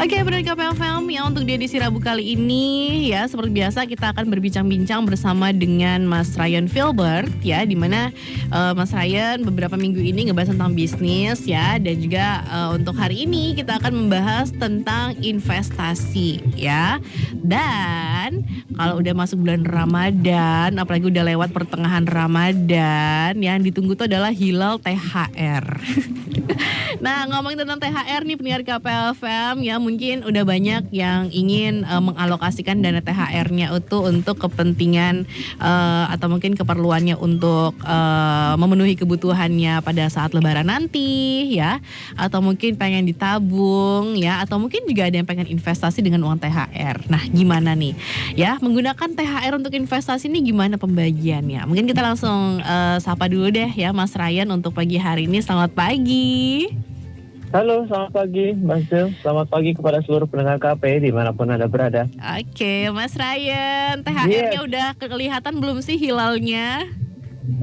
Oke, pendengar KPFM ya, untuk di edisi Rabu kali ini ya, seperti biasa kita akan berbincang-bincang bersama dengan Mas Ryan Filbert ya, dimana Mas Ryan beberapa minggu ini ngebahas tentang bisnis ya, dan juga untuk hari ini kita akan membahas tentang investasi ya. Dan kalau udah masuk bulan Ramadan, apalagi udah lewat pertengahan Ramadan, yang ditunggu itu adalah hilal THR. Nah, ngomongin tentang THR nih pendengar KPFM ya, mungkin udah banyak yang ingin mengalokasikan dana THR-nya itu untuk kepentingan atau mungkin keperluannya untuk memenuhi kebutuhannya pada saat lebaran nanti ya, atau mungkin pengen ditabung ya, atau mungkin juga ada yang pengen investasi dengan uang THR. Nah, gimana nih ya, menggunakan THR untuk investasi ini gimana pembagiannya? Mungkin kita langsung sapa dulu deh ya Mas Ryan untuk pagi hari ini. Selamat pagi. Halo, selamat pagi Mbak Sil. Selamat pagi kepada seluruh pendengar KP dimanapun Anda berada. Oke, Mas Ryan, THR-nya udah kelihatan belum sih hilalnya?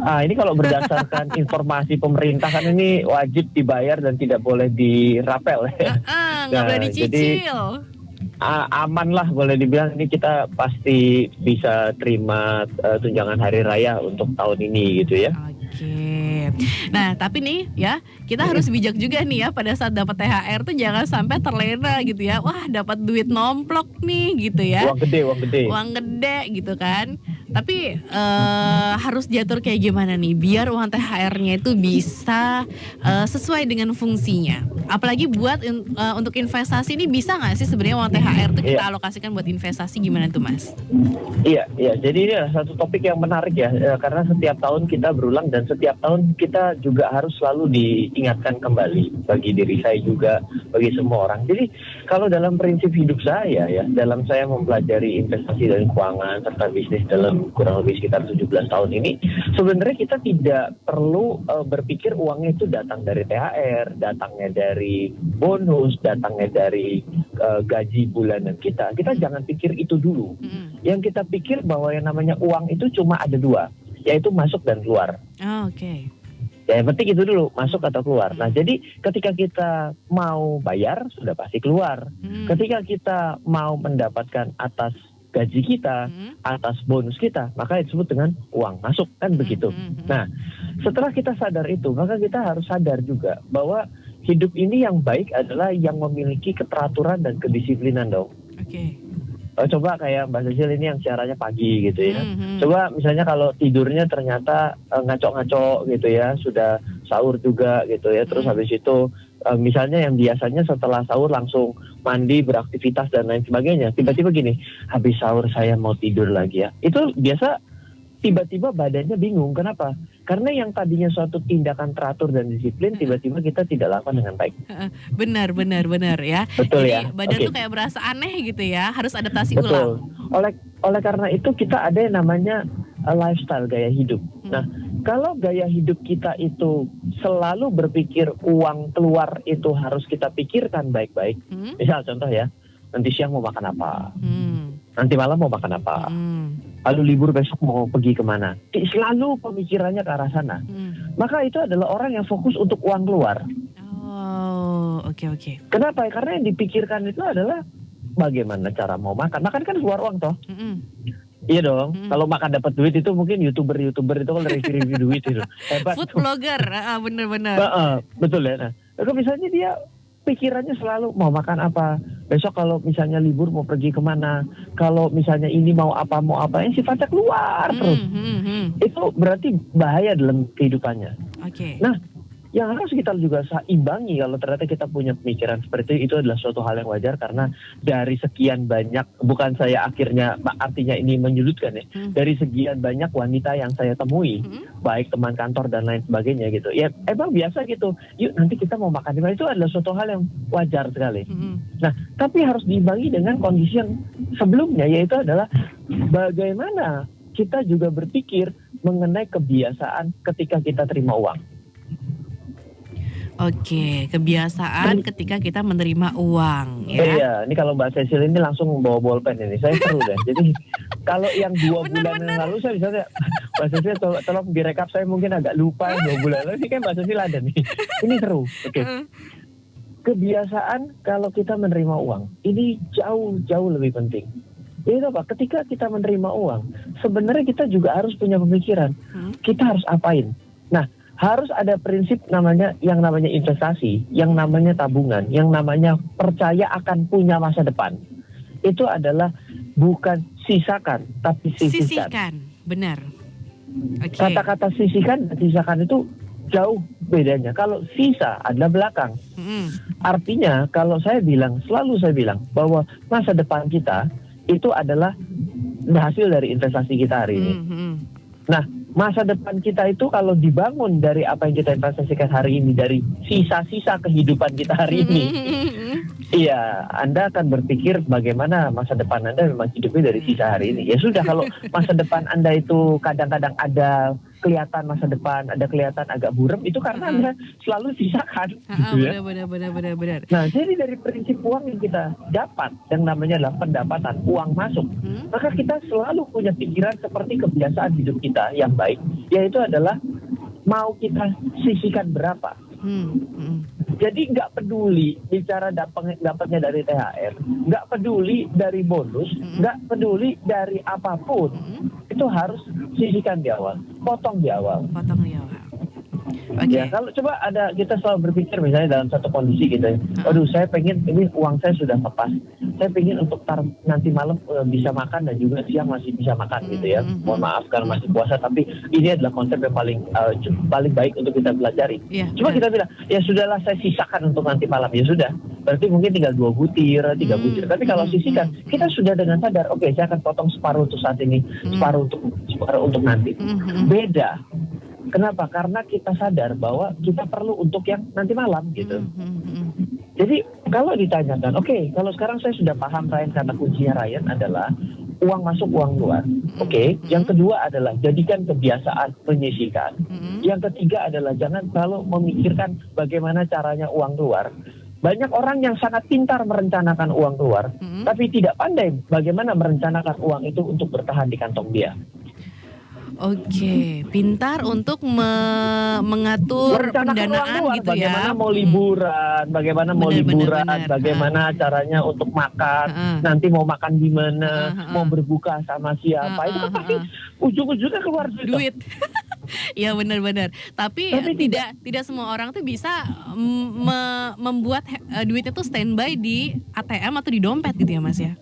Ini kalau berdasarkan informasi pemerintah kan ini wajib dibayar dan tidak boleh dirapel ya. Nggak boleh dicicil. Jadi, aman lah boleh dibilang, ini kita pasti bisa terima tunjangan hari raya untuk tahun ini gitu ya. Oke. Nah, tapi nih ya, kita harus bijak juga nih ya, pada saat dapat THR tuh jangan sampai terlena gitu ya. Wah, dapat duit nomplok nih gitu ya. Uang gede. Uang gede gitu kan. Tapi harus diatur kayak gimana nih biar uang THR-nya itu bisa sesuai dengan fungsinya. Apalagi buat untuk investasi ini, bisa nggak sih sebenarnya uang THR itu kita alokasikan buat investasi, gimana tuh Mas? Iya. Jadi ini adalah satu topik yang menarik ya, karena setiap tahun kita berulang dan setiap tahun kita juga harus selalu diingatkan kembali, bagi diri saya juga, bagi semua orang. Jadi kalau dalam prinsip hidup saya ya, dalam saya mempelajari investasi dan keuangan serta bisnis dalam kurang lebih sekitar 17 tahun ini, sebenarnya kita tidak perlu berpikir uangnya itu datang dari THR, datangnya dari bonus, datangnya dari gaji bulanan kita. Kita jangan pikir itu dulu. Yang kita pikir bahwa yang namanya uang itu cuma ada dua, yaitu masuk dan keluar. Oke. Ya, yang penting itu dulu, masuk atau keluar. Nah, jadi ketika kita mau bayar, sudah pasti keluar. Ketika kita mau mendapatkan atas gaji kita, atas bonus kita, maka disebut dengan uang masuk, kan begitu. Nah, setelah kita sadar itu, maka kita harus sadar juga bahwa hidup ini yang baik adalah yang memiliki keteraturan dan kedisiplinan dong. Oke. Coba kayak Mbak Cecil ini yang siarannya pagi gitu ya. Coba misalnya kalau tidurnya ternyata ngaco-ngaco gitu ya, sudah sahur juga gitu ya. Terus habis itu misalnya yang biasanya setelah sahur langsung mandi, beraktivitas dan lain sebagainya. Tiba-tiba gini, habis sahur saya mau tidur lagi ya. Itu biasa tiba-tiba badannya bingung. Kenapa? Karena yang tadinya suatu tindakan teratur dan disiplin, tiba-tiba kita tidak lakukan dengan baik. Benar ya. Betul. Jadi ya. badan tuh kayak berasa aneh gitu ya, harus adaptasi Betul. ulang. Oleh karena itu kita ada yang namanya lifestyle, gaya hidup. Nah, kalau gaya hidup kita itu selalu berpikir uang keluar itu harus kita pikirkan baik-baik. Misal contoh ya, nanti siang mau makan apa, nanti malam mau makan apa, lalu libur besok mau pergi kemana. Selalu pemikirannya ke arah sana. Maka itu adalah orang yang fokus untuk uang keluar. Oh, oke. Kenapa? Karena yang dipikirkan itu adalah bagaimana cara mau makan. Makan kan keluar uang toh. Iya dong. Kalau makan dapat duit itu mungkin youtuber itu kan review duit itu. Hebat. Food blogger, bener-bener. Betul ya. Nah, kalau misalnya dia pikirannya selalu mau makan apa, besok kalau misalnya libur mau pergi kemana, kalau misalnya ini mau apa, yang sifatnya keluar terus. Itu berarti bahaya dalam kehidupannya. Oke. Nah, yang harus kita juga imbangi kalau ternyata kita punya pemikiran seperti itu adalah suatu hal yang wajar, karena dari sekian banyak, bukan saya artinya ini menyudutkan ya, dari sekian banyak wanita yang saya temui, baik teman kantor dan lain sebagainya gitu, ya emang biasa gitu, yuk nanti kita mau makan di mana, itu adalah suatu hal yang wajar sekali. Nah, tapi harus diimbangi dengan kondisi yang sebelumnya, yaitu adalah bagaimana kita juga berpikir mengenai kebiasaan ketika kita terima uang. Oke, kebiasaan ketika kita menerima uang ya. Iya, ini kalau Mbak Cecil ini langsung bawa bolpen ini, saya seru deh. Jadi kalau yang 2 bulan yang lalu saya bisa Mbak Cecil tolong direkap, saya mungkin agak lupa yang 2 bulan lalu. Ini kan Mbak Cecil ada nih. Ini seru. Oke. kebiasaan kalau kita menerima uang ini jauh lebih penting. Itu apa? Ketika kita menerima uang, sebenarnya kita juga harus punya pemikiran. Kita harus apain? Nah, harus ada prinsip yang namanya investasi, yang namanya tabungan, yang namanya percaya akan punya masa depan. Itu adalah bukan sisakan, tapi sisihkan. Sisihkan, benar. Oke. Kata-kata sisihkan dan sisakan itu jauh bedanya. Kalau sisa adalah belakang. Artinya selalu saya bilang bahwa masa depan kita itu adalah hasil dari investasi kita hari ini. Nah, masa depan kita itu kalau dibangun dari apa yang kita investasikan hari ini, dari sisa-sisa kehidupan kita hari ini, iya, Anda akan berpikir bagaimana masa depan Anda memang hidupnya dari sisa hari ini. Ya sudah, kalau masa depan Anda itu kadang-kadang ada kelihatan masa depan, ada kelihatan agak buram, itu karena Anda selalu sisakan. Gitu ya. Benar. Nah, jadi dari prinsip uang yang kita dapat, yang namanya adalah pendapatan, uang masuk, maka kita selalu punya pikiran seperti kebiasaan hidup kita yang baik, yaitu adalah mau kita sisihkan berapa. Jadi nggak peduli bicara dapatnya dari THR, nggak peduli dari bonus, nggak peduli dari apapun, itu harus sisihkan di awal, potong di awal. Okay. Ya, kalau coba kita selalu berpikir misalnya dalam satu kondisi gitu ya, waduh saya pengen ini uang saya sudah pas, saya pengen untuk nanti malam bisa makan dan juga siang masih bisa makan gitu ya. Mohon maaf karena masih puasa, tapi ini adalah konsep yang paling baik untuk kita pelajari. Cuma kita bilang ya sudahlah saya sisakan untuk nanti malam, ya sudah. Berarti mungkin tinggal 2 butir, 3 butir. Tapi kalau sisihkan, kita sudah dengan sadar, oke, saya akan potong separuh untuk saat ini, separuh untuk nanti. Beda. Kenapa? Karena kita sadar bahwa kita perlu untuk yang nanti malam gitu. Jadi kalau ditanyakan, oke, kalau sekarang saya sudah paham Ryan, karena kuncinya Ryan adalah uang masuk, uang keluar. Oke. Yang kedua adalah jadikan kebiasaan menyisihkan. Yang ketiga adalah jangan selalu memikirkan bagaimana caranya uang keluar. Banyak orang yang sangat pintar merencanakan uang keluar, tapi tidak pandai bagaimana merencanakan uang itu untuk bertahan di kantong dia. Oke, pintar untuk mengatur pendanaan gitu ya. Bagaimana mau liburan, bagaimana caranya untuk makan, nanti mau makan di mana, mau berbuka sama siapa, itu kan pasti ujung-ujungnya keluar duit. Ya benar-benar. Tapi tidak semua orang tuh bisa membuat duitnya tuh standby di ATM atau di dompet gitu ya Mas ya.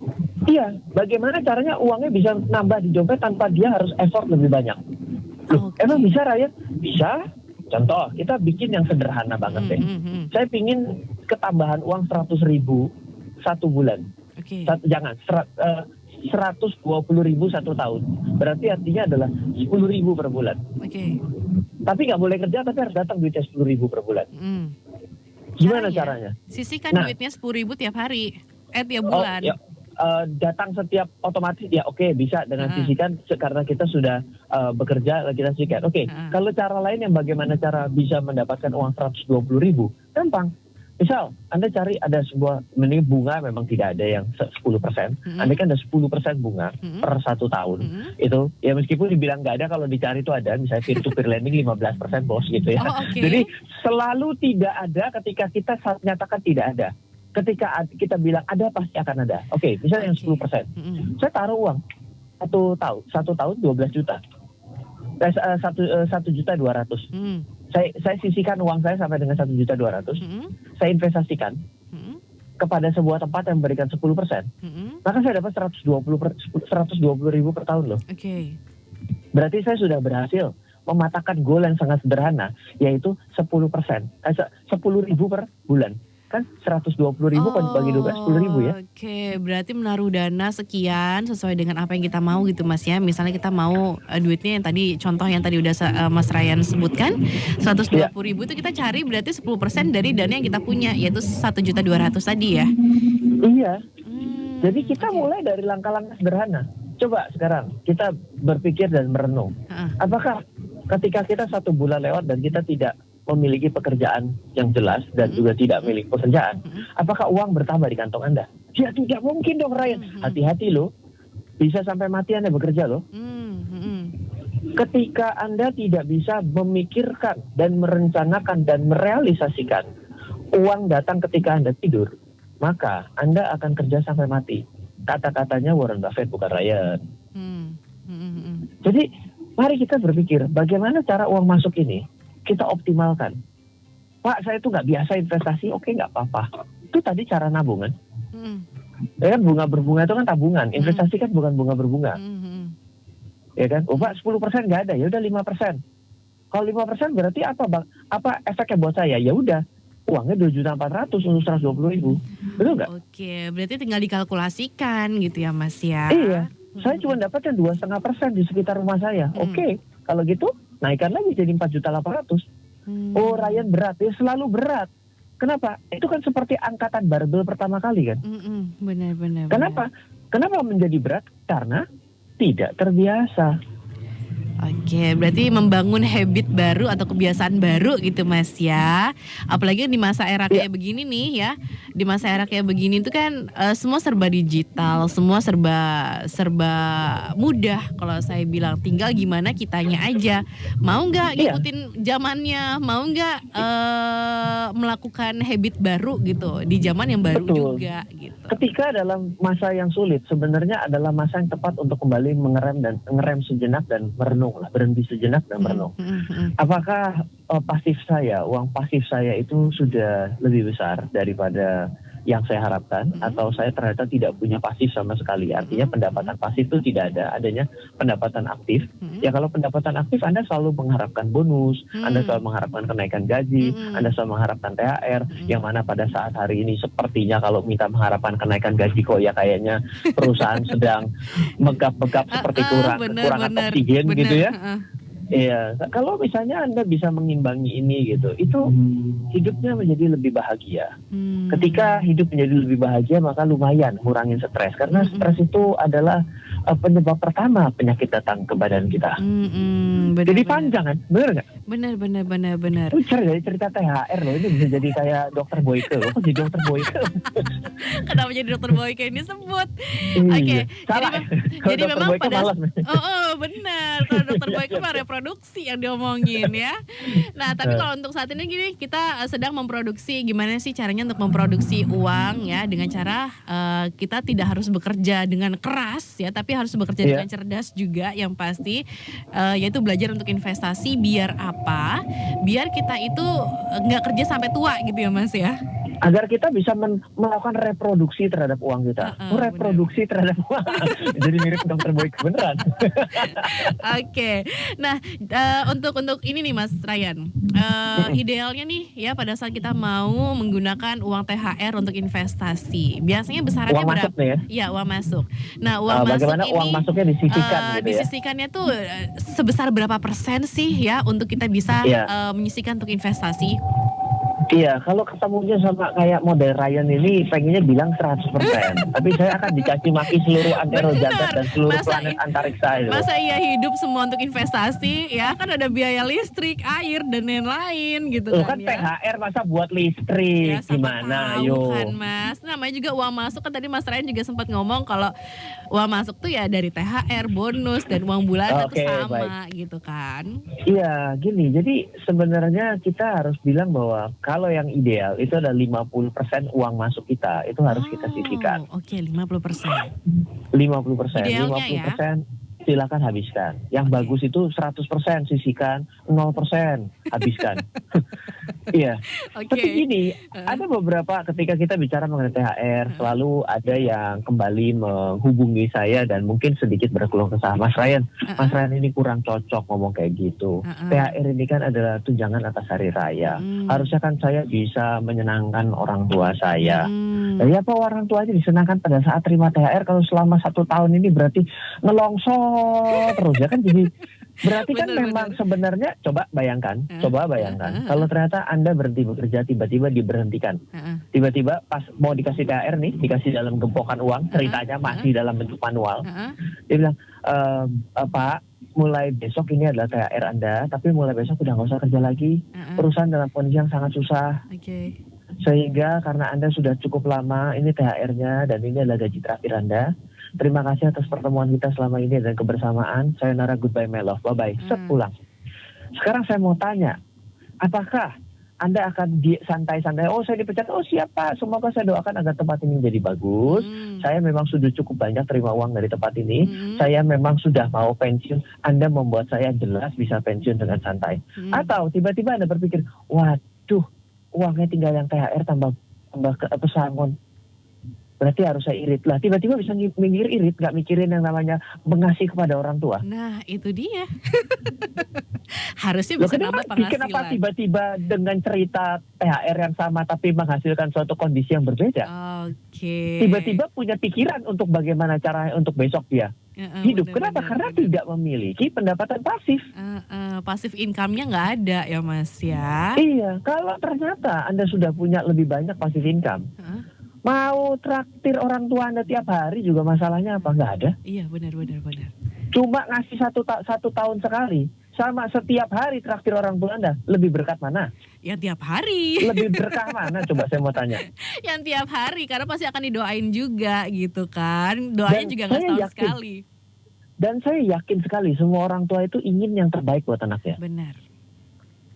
Iya, bagaimana caranya uangnya bisa nambah di dompet tanpa dia harus effort lebih banyak. Loh, emang bisa Ryan? Bisa. Contoh, kita bikin yang sederhana banget deh. Saya pingin ketambahan uang 100.000 satu bulan. Jangan, 120.000 satu tahun. Berarti artinya adalah 10.000 per bulan. Tapi nggak boleh kerja, tapi harus datang duitnya 10.000 per bulan. Gimana caranya? Sisihkan duitnya 10.000 tiap hari, tiap bulan. Datang setiap otomatis ya oke, bisa dengan sisihkan karena kita sudah bekerja, kita sisihkan. Kalau cara lain yang bagaimana cara bisa mendapatkan uang 120.000? Gampang. Misal Anda cari ada sebuah bunga memang tidak ada yang 10%. Anda kan ada 10% bunga per 1 tahun. Itu ya meskipun dibilang nggak ada, kalau dicari itu ada, misalnya peer-to-peer lending 15% bos gitu ya. Jadi selalu tidak ada ketika kita nyatakan tidak ada. Ketika kita bilang ada, pasti akan ada. Misalnya yang 10%. Saya taruh uang 1 tahun 12 juta. 1.200.000. Saya sisihkan uang saya sampai dengan 1.200.000. Saya investasikan kepada sebuah tempat yang memberikan 10%. Maka saya dapat 120.000 per tahun loh. Berarti saya sudah berhasil mematahkan goal yang sangat sederhana, yaitu 10%. 10.000 per bulan. Kan 120.000 bagi 12, 10.000 ya. Berarti menaruh dana sekian sesuai dengan apa yang kita mau gitu Mas ya. Misalnya kita mau duitnya yang tadi, contoh yang tadi udah Mas Ryan sebutkan, 120.000 itu kita cari berarti 10% dari dana yang kita punya, yaitu 1.200.000 tadi ya. Iya. Jadi kita mulai dari langkah-langkah sederhana. Coba sekarang kita berpikir dan merenung. Apakah ketika kita 1 bulan lewat dan kita tidak memiliki pekerjaan yang jelas dan juga tidak memiliki pekerjaan, apakah uang bertambah di kantong Anda? Ya tidak mungkin dong Ryan. Hati-hati loh, bisa sampai mati Anda bekerja loh. Ketika Anda tidak bisa memikirkan dan merencanakan dan merealisasikan Uang datang ketika Anda tidur, maka Anda akan kerja sampai mati. Kata-katanya Warren Buffett, bukan Ryan. Jadi mari kita berpikir bagaimana cara uang masuk ini kita optimalkan. Pak, saya itu nggak biasa investasi, oke nggak apa-apa. Itu tadi cara nabung kan? Ya kan, bunga berbunga itu kan tabungan, investasi kan bukan bunga berbunga. Ya kan? Oh Pak, 10% nggak ada, ya udah 5%. Kalau 5% berarti apa Bang? Apa efeknya buat saya? Ya udah, uangnya 2.400.000 untuk 120.000. Betul nggak? Oke, berarti tinggal dikalkulasikan gitu ya Mas ya. Iya, saya cuma dapat yang 2,5% di sekitar rumah saya. Oke, kalau gitu naikkan lagi jadi 4.800.000. Oh Ryan berat, ya selalu berat. Kenapa? Itu kan seperti angkatan barbel pertama kali kan. Benar. Kenapa? Kenapa menjadi berat? Karena tidak terbiasa. Oke, berarti membangun habit baru atau kebiasaan baru gitu Mas ya. Apalagi di masa era kayak begini nih ya. Di masa era kayak begini itu kan semua serba digital, semua serba mudah kalau saya bilang. Tinggal gimana kitanya aja. Mau nggak ngikutin zamannya, mau nggak melakukan habit baru gitu di zaman yang baru juga gitu. Ketika dalam masa yang sulit sebenarnya adalah masa yang tepat untuk kembali ngerem sejenak dan merenung. Berhenti sejenak dan merenung. Apakah uang pasif saya itu sudah lebih besar daripada yang saya harapkan, atau saya ternyata tidak punya pasif sama sekali? Artinya pendapatan pasif itu tidak ada, adanya pendapatan aktif. Ya kalau pendapatan aktif Anda selalu mengharapkan bonus, Anda selalu mengharapkan kenaikan gaji, Anda selalu mengharapkan THR, yang mana pada saat hari ini sepertinya kalau minta mengharapkan kenaikan gaji kok ya kayaknya perusahaan sedang megap-megap seperti kekurangan oksigen gitu ya. Iya, kalau misalnya Anda bisa mengimbangi ini gitu, itu hidupnya menjadi lebih bahagia. Ketika hidup menjadi lebih bahagia, maka lumayan ngurangin stres. Karena stres itu adalah penyebab pertama penyakit datang ke badan kita. Jadi panjang kan, bener nggak? Bener. Dari cerita THR loh, ini bisa jadi kayak dokter Boyke. Kok jadi dokter Boyke? Kenapa jadi dokter Boyke ini sebut? Oke, jadi memang pada benar. Kalau dokter Boyke mah reproduksi yang diomongin ya. Nah, tapi kalau untuk saat ini gini, kita sedang memproduksi. Gimana sih caranya untuk memproduksi uang ya, dengan cara kita tidak harus bekerja dengan keras ya, tapi harus bekerja dengan cerdas juga yang pasti, yaitu belajar untuk investasi. Biar apa? Biar kita itu nggak kerja sampai tua gitu ya Mas ya. Agar kita bisa melakukan reproduksi terhadap uang kita. Reproduksi terhadap uang. Jadi mirip dokter Boyke beneran. Oke. Nah, untuk ini nih Mas Ryan. Idealnya nih ya pada saat kita mau menggunakan uang THR untuk investasi. Biasanya besarannya uang berapa? Masuk nih ya? Iya, uang masuk. Nah, uang masuk bagaimana ini uang masuknya disisihkan gitu ya? Disisihkannya tuh sebesar berapa persen sih ya untuk kita bisa menyisihkan untuk investasi? Iya, kalau ketemunya sama kayak model Ryan ini pengennya bilang 100%. Tapi saya akan dicaci maki seluruh antero jagat dan seluruh planet antariksa itu. Masa iya hidup semua untuk investasi? Ya kan ada biaya listrik, air dan lain-lain gitu kan ya. THR masa buat listrik, ya, gimana yo kan Mas. Namanya juga uang masuk kan, tadi Mas Ryan juga sempat ngomong kalau uang masuk tuh ya dari THR, bonus dan uang bulanan itu sama gitu kan. Iya, gini. Jadi sebenarnya kita harus bilang bahwa kalau yang ideal itu ada 50% uang masuk kita itu harus kita sisihkan. Oke, 50%. 50%. Idealnya 50% silakan habiskan. Yang bagus itu 100% sisihkan, 0% habiskan. Iya. Tapi gini, ada beberapa ketika kita bicara mengenai THR, selalu ada yang kembali menghubungi saya dan mungkin sedikit berkeluh kesah. Mas Ryan ini kurang cocok ngomong kayak gitu. THR ini kan adalah tunjangan atas hari raya. Harusnya kan saya bisa menyenangkan orang tua saya. Ya apa orang tuanya disenangkan pada saat terima THR, kalau selama 1 tahun ini berarti ngelongsor terus ya kan, jadi berarti kan memang sebenarnya coba bayangkan kalau ternyata Anda berhenti bekerja tiba-tiba diberhentikan. Tiba-tiba pas mau dikasih THR nih, dikasih dalam gempokan uang, ceritanya masih dalam bentuk manual. Dia bilang, Pak, mulai besok ini adalah THR Anda, tapi mulai besok udah nggak usah kerja lagi. Perusahaan dalam kondisi yang sangat susah. Sehingga karena Anda sudah cukup lama, ini THR-nya dan ini adalah gaji terakhir Anda. Terima kasih atas pertemuan kita selama ini dan kebersamaan. Sayonara, goodbye my love, bye-bye. Sepulang. Sekarang saya mau tanya, apakah Anda akan santai-santai, oh saya dipecat, oh siapa, semoga saya doakan agar tempat ini menjadi bagus. Saya memang sudah cukup banyak terima uang dari tempat ini, saya memang sudah mau pensiun, Anda membuat saya jelas bisa pensiun dengan santai. Atau tiba-tiba Anda berpikir, waduh, uangnya tinggal yang THR tambah ke pesangon. Berarti harus saya irit lah. Tiba-tiba bisa mikir irit, nggak mikirin yang namanya mengasihi kepada orang tua. Nah, itu dia. Harusnya Loh, bisa nambah penghasilan. kenapa tiba-tiba dengan cerita THR yang sama tapi menghasilkan suatu kondisi yang berbeda? Oke. Tiba-tiba punya pikiran untuk bagaimana caranya untuk besok dia hidup. Kenapa? Karena tidak memiliki pendapatan pasif. Pasif income-nya nggak ada ya Mas ya. Iya, kalau ternyata Anda sudah punya lebih banyak pasif income, mau traktir orang tua Anda tiap hari juga masalahnya apa? Nggak ada. Iya, benar. Cuma ngasih satu tahun sekali, sama setiap hari traktir orang tua Anda, lebih berkat mana? Ya tiap hari. Lebih berkah mana? Coba saya mau tanya. Yang tiap hari, karena pasti akan didoain juga gitu kan. Doanya juga nggak setahun sekali. Dan saya yakin sekali semua orang tua itu ingin yang terbaik buat anaknya. Benar.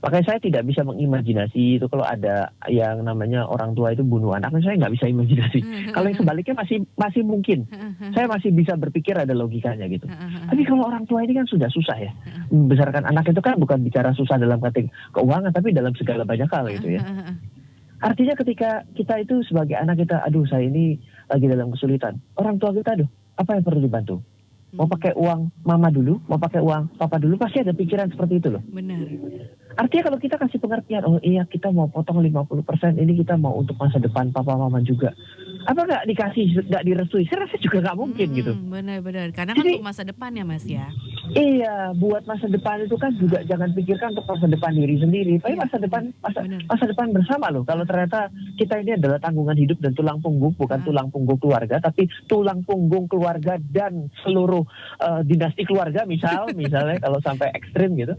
Makanya saya tidak bisa mengimajinasi itu kalau ada yang namanya orang tua itu bunuh anaknya, saya nggak bisa imajinasi. Kalau yang sebaliknya masih mungkin. Saya masih bisa berpikir ada logikanya gitu. Tapi kalau orang tua ini kan sudah susah ya. Membesarkan anak itu kan bukan bicara susah dalam kategori keuangan, tapi dalam segala banyak hal gitu ya. Artinya ketika kita itu sebagai anak kita, aduh saya ini lagi dalam kesulitan. Orang tua kita, aduh apa yang perlu dibantu? Mau pakai uang mama dulu, mau pakai uang papa dulu, pasti ada pikiran seperti itu loh. Benar. Artinya kalau kita kasih pengertian, oh iya kita mau potong 50%, ini kita mau untuk masa depan papa mama juga. Apa nggak dikasih, nggak direstui? Saya rasa juga nggak mungkin gitu. Benar. Karena kan Jadi, untuk masa depan ya Mas ya. Iya, buat masa depan itu kan juga jangan pikirkan untuk masa depan diri sendiri, tapi masa depan bersama loh. Kalau ternyata kita ini adalah tanggungan hidup dan tulang punggung, bukan tulang punggung keluarga, tapi tulang punggung keluarga dan seluruh dinasti keluarga misalnya kalau sampai ekstrim gitu.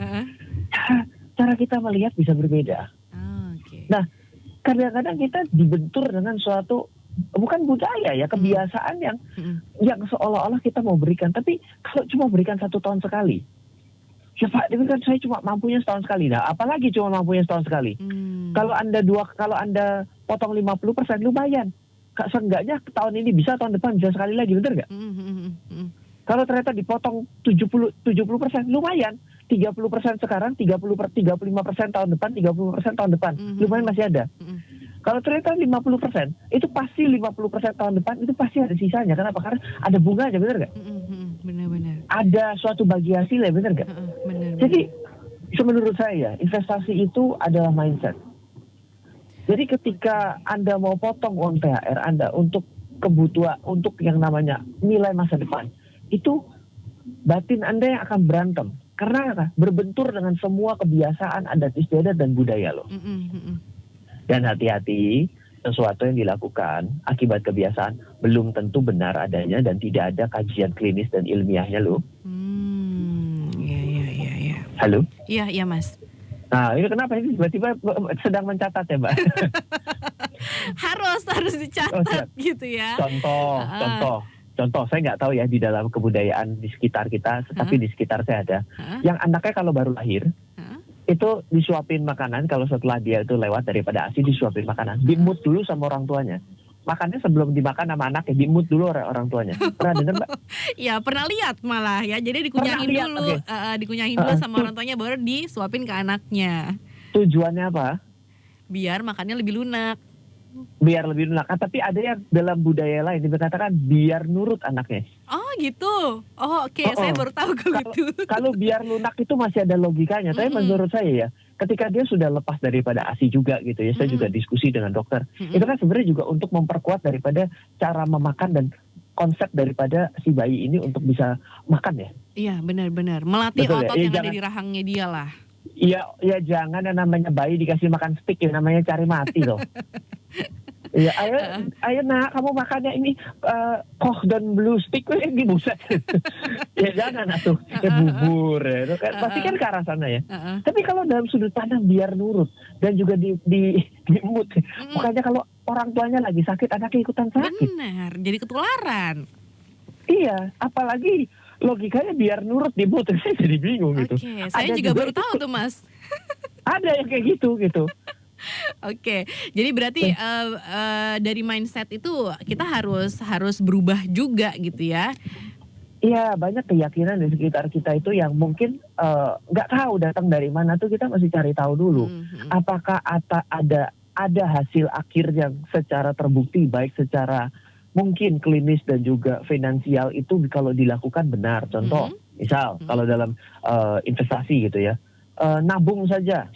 Cara kita melihat bisa berbeda. Okay. Nah, kadang-kadang kita dibentur dengan suatu bukan budaya ya, kebiasaan yang seolah-olah kita mau berikan, tapi kalau cuma berikan 1 tahun sekali, ya Pak, ini kan saya cuma mampunya setahun sekali. Nah, apalagi cuma mampunya setahun sekali. Kalau Anda potong 50% lumayan. Seenggaknya tahun ini bisa, tahun depan bisa sekali lagi, bener nggak? Kalau ternyata dipotong 70% lumayan. 30% sekarang, 35% tahun depan, 30% tahun depan. Lumayan masih ada. Kalau ternyata 50%, itu pasti 50% tahun depan, itu pasti ada sisanya. Kenapa? Karena ada bunganya, bener nggak? Benar. Ada suatu bagi hasilnya, bener nggak? Benar. Jadi, menurut saya, investasi itu adalah mindset. Jadi ketika Anda mau potong uang THR Anda untuk kebutuhan, untuk yang namanya nilai masa depan, itu batin Anda yang akan berantem. Karena apa? Berbentur dengan semua kebiasaan adat istiadat dan budaya loh. Dan hati-hati, sesuatu yang dilakukan akibat kebiasaan belum tentu benar adanya dan tidak ada kajian klinis dan ilmiahnya loh. Iya. Halo? Iya Mas. Nah ini kenapa ini tiba-tiba sedang mencatat ya Mbak? harus dicatat gitu ya. Contoh, saya nggak tahu ya di dalam kebudayaan di sekitar kita, tapi di sekitar saya ada. Yang anaknya kalau baru lahir, itu disuapin makanan, kalau setelah dia itu lewat daripada ASI disuapin makanan. Dimut dulu sama orang tuanya. Makannya sebelum dimakan sama anaknya, dimut dulu orang tuanya. Pernah dengar Mbak? Ya pernah lihat malah ya, jadi dikunyahin dulu, dikunyahin dulu sama orang tuanya baru disuapin ke anaknya. Tujuannya apa? Biar makannya lebih lunak. Biar lebih lunak. Tapi ada yang dalam budaya lain dikatakan biar nurut anaknya. Oh gitu. Oh oke. Saya baru tahu kalau itu. Kalau biar lunak itu masih ada logikanya. Tapi menurut saya ya, ketika dia sudah lepas daripada ASI juga gitu ya, saya juga diskusi dengan dokter. Itu kan sebenarnya juga untuk memperkuat daripada cara memakan dan konsep daripada si bayi ini untuk bisa makan ya. Iya benar-benar. Melatih betul, otot ya? yang ada di rahangnya dia lah. Iya jangan yang namanya bayi dikasih makan stick ya, namanya cari mati loh. Iya, ayo nak, kamu makannya ini koh dan blue stick ini buset. Ya jangan atuh, ya bubur ya. Itu kan pasti kan ke arah sana ya. Tapi kalau dalam sudut pandang biar nurut dan juga di mood. Makanya kalau orang tuanya lagi sakit, anaknya ikutan sakit. Benar, jadi ketularan. Iya, apalagi logikanya biar nurut di mood. Saya jadi bingung gitu. Oke, saya juga baru tahu tuh Mas. Ada yang kayak gitu. Oke, jadi berarti dari mindset itu kita harus berubah juga gitu ya. Iya, banyak keyakinan di sekitar kita itu yang mungkin nggak tahu datang dari mana tuh kita mesti cari tahu dulu. Mhm, Apakah ada hasil akhir yang secara terbukti baik secara mungkin klinis dan juga finansial itu kalau dilakukan benar. Contoh, mhm, misal mhm, kalau dalam investasi gitu ya, nabung saja.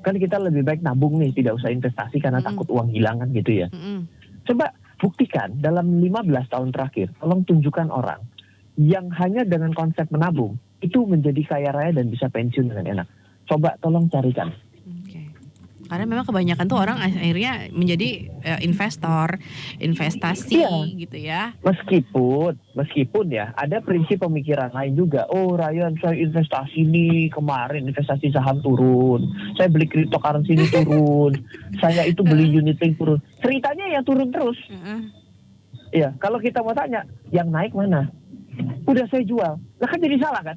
Kan kita lebih baik nabung nih, tidak usah investasi karena mhm, takut uang hilang kan gitu ya. mhm. Coba buktikan dalam 15 tahun terakhir, tolong tunjukkan orang yang hanya dengan konsep menabung itu menjadi kaya raya dan bisa pensiun dengan enak. Coba tolong carikan. Oke. Karena memang kebanyakan tuh orang akhirnya menjadi investor, Iya, investasi gitu ya. meskipun ya ada prinsip pemikiran lain juga. Oh Ryan, saya investasi nih kemarin investasi saham turun, saya beli cryptocurrency ini turun, saya itu beli Heeh, unit link turun. Ceritanya ya turun terus. heeh. Iya, kalau kita mau tanya yang naik mana? Udah saya jual. Nah kan jadi salah kan?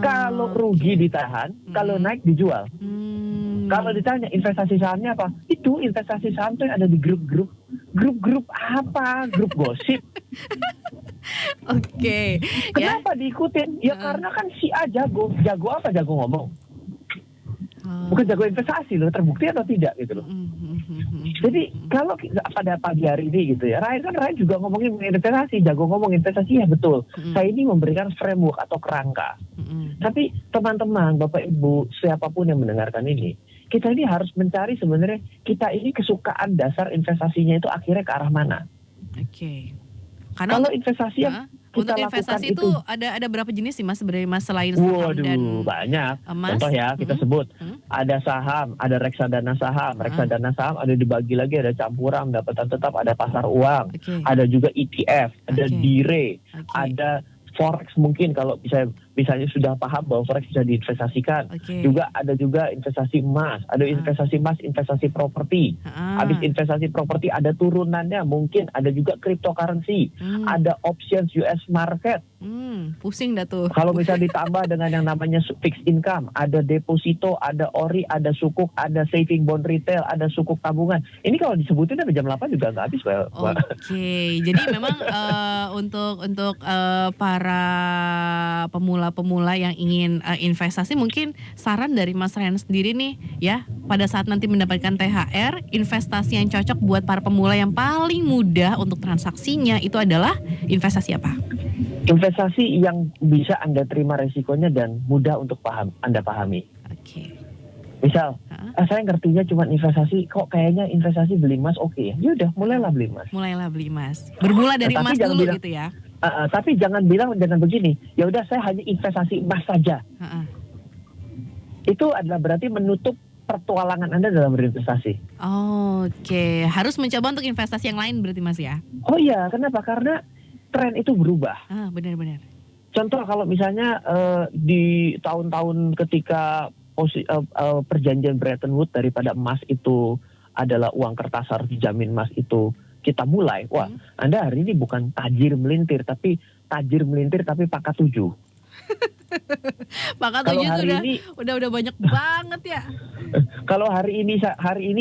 Kalau rugi Oke. ditahan, kalau Mhm. naik dijual. Kalau Hmm. ditanya investasi sahamnya apa? Itu investasi saham tuh yang ada di grup-grup. Grup-grup apa? Grup gosip. Oke, ya. Kenapa diikutin? Ya Heeh. karena kan si A jago. Jago apa? Jago ngomong. Bukan jago Oh. investasi loh. Terbukti atau tidak gitu loh. Mhm, mhm, mhm, Jadi mhm, kalau pada pagi hari ini gitu ya, Ryan juga ngomongin mengenai investasi, jago ngomong investasi ya betul. mhm, Saya ini memberikan framework atau kerangka. mhm. Tapi teman-teman, Bapak Ibu, siapapun yang mendengarkan ini, kita ini harus mencari sebenarnya kita ini kesukaan dasar investasinya itu akhirnya ke arah mana. Oke. Karena Kalau untuk investasi yang heeh, untuk kita lakukan investasi itu itu, ada berapa jenis sih Mas sebenarnya Mas selain saham waduh, dan banyak. Contoh emas? ya, kita Mhm, sebut mhm, ada saham, ada reksadana saham. heeh. Reksadana saham ada dibagi lagi, ada campuran, pendapatan tetap, ada pasar uang, Oke, ada juga ETF, ada oke, dire, oke, ada forex mungkin kalau misalnya sudah paham bahwa forex bisa diinvestasikan. oke. Juga ada juga investasi emas, ada Heeh, investasi emas, investasi properti. Habis heeh. investasi properti ada turunannya, mungkin ada juga cryptocurrency, Mmm, ada options US market. pusing dah tuh. Kalau misalnya ditambah dengan yang namanya fixed income, ada deposito, ada ori, ada sukuk, ada saving bond retail, ada sukuk tabungan. Ini kalau disebutin sampai jam 8 juga nggak habis, Mbak. Oke, jadi memang, untuk para pemula-pemula yang ingin, investasi mungkin saran dari Mas Ryan sendiri nih ya, pada saat nanti mendapatkan THR, investasi yang cocok buat para pemula yang paling mudah untuk transaksinya itu adalah investasi apa? Investasi yang bisa Anda terima resikonya dan mudah untuk Anda pahami. Oke, Misal, heeh, saya ngertinya cuma investasi, kok kayaknya investasi beli emas oke ya. Ya udah, mulailah beli emas. mulailah beli emas. Bermula dari Tapi emas jangan dulu bilang, gitu ya? tapi jangan bilang dengan begini, ya udah saya hanya investasi emas saja. Heeh. Itu adalah berarti menutup pertualangan Anda dalam berinvestasi. Oke, harus mencoba untuk investasi yang lain berarti Mas ya? Oh iya, kenapa? Karena tren itu berubah. Benar benar. Contoh kalau misalnya di tahun-tahun ketika perjanjian Bretton Woods daripada emas itu adalah uang kertas harus dijamin emas itu kita mulai, wah Mhm. Anda hari ini bukan tajir melintir tapi pangkat 7. Pangkat Kalau 7 tuh hari ini udah banyak banget ya? kalau hari ini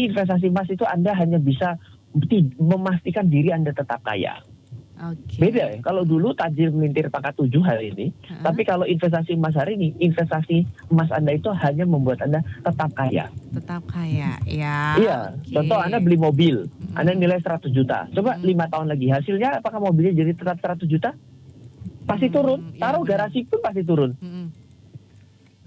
investasi emas itu Anda hanya bisa memastikan diri Anda tetap kaya. Oke. Beda ya. Kalau dulu tajir melintir pangkat 7 hari ini, Heeh, tapi kalau investasi emas hari ini, investasi emas Anda itu hanya membuat Anda tetap kaya. tetap kaya ya. Iya, Oke. contoh Anda beli mobil, Anda Mhm, nilai 100 juta. Coba mhm, 5 tahun lagi, hasilnya apakah mobilnya jadi tetap 100 juta? Pasti turun. iya Taruh benar. garasi pun pasti turun. Mhm,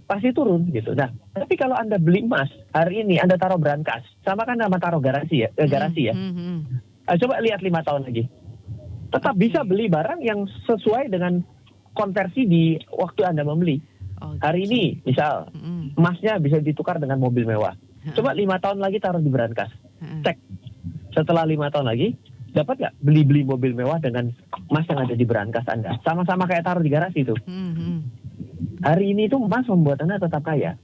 Pasti turun gitu. Nah, tapi kalau Anda beli emas, hari ini Anda taruh brankas. Sama kan sama taruh garasi ya, garasi ya. mhm, mhm. Coba lihat 5 tahun lagi. Tetap Oke. bisa beli barang yang sesuai dengan konversi di waktu Anda membeli. Hari Oke. ini, misal, Mhm, emasnya bisa ditukar dengan mobil mewah. heeh, Coba 5 tahun lagi taruh di brankas. heeh. Cek. Setelah 5 tahun lagi, dapat nggak beli mobil mewah dengan emas yang ada di brankas Anda? Sama-sama kayak taruh di garasi itu. Mhm, mhm. Hari ini itu emas membuat Anda tetap kaya.